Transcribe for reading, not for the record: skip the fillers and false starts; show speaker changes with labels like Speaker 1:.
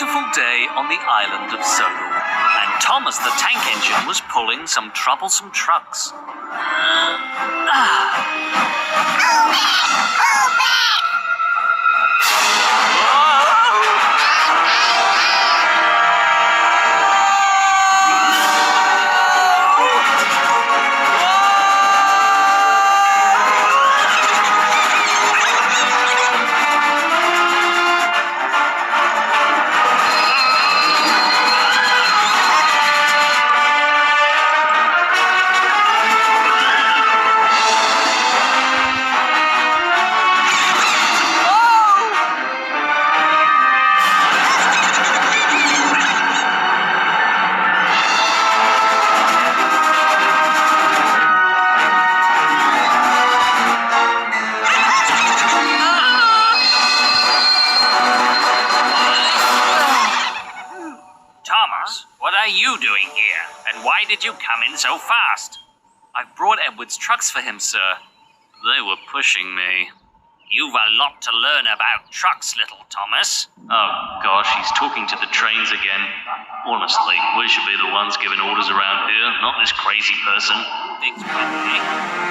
Speaker 1: beautiful day on the island of Sodor, and Thomas the tank engine was pulling some troublesome trucks.
Speaker 2: Thomas, what are you doing here? And why did you come in so fast?
Speaker 1: I've brought Edward's trucks for him, sir. They were pushing me.
Speaker 2: You've a lot to learn about trucks, little Thomas.
Speaker 1: Oh, gosh, he's talking to the trains again. Honestly, we should be the ones giving orders around here, not this crazy person.
Speaker 2: Explain me.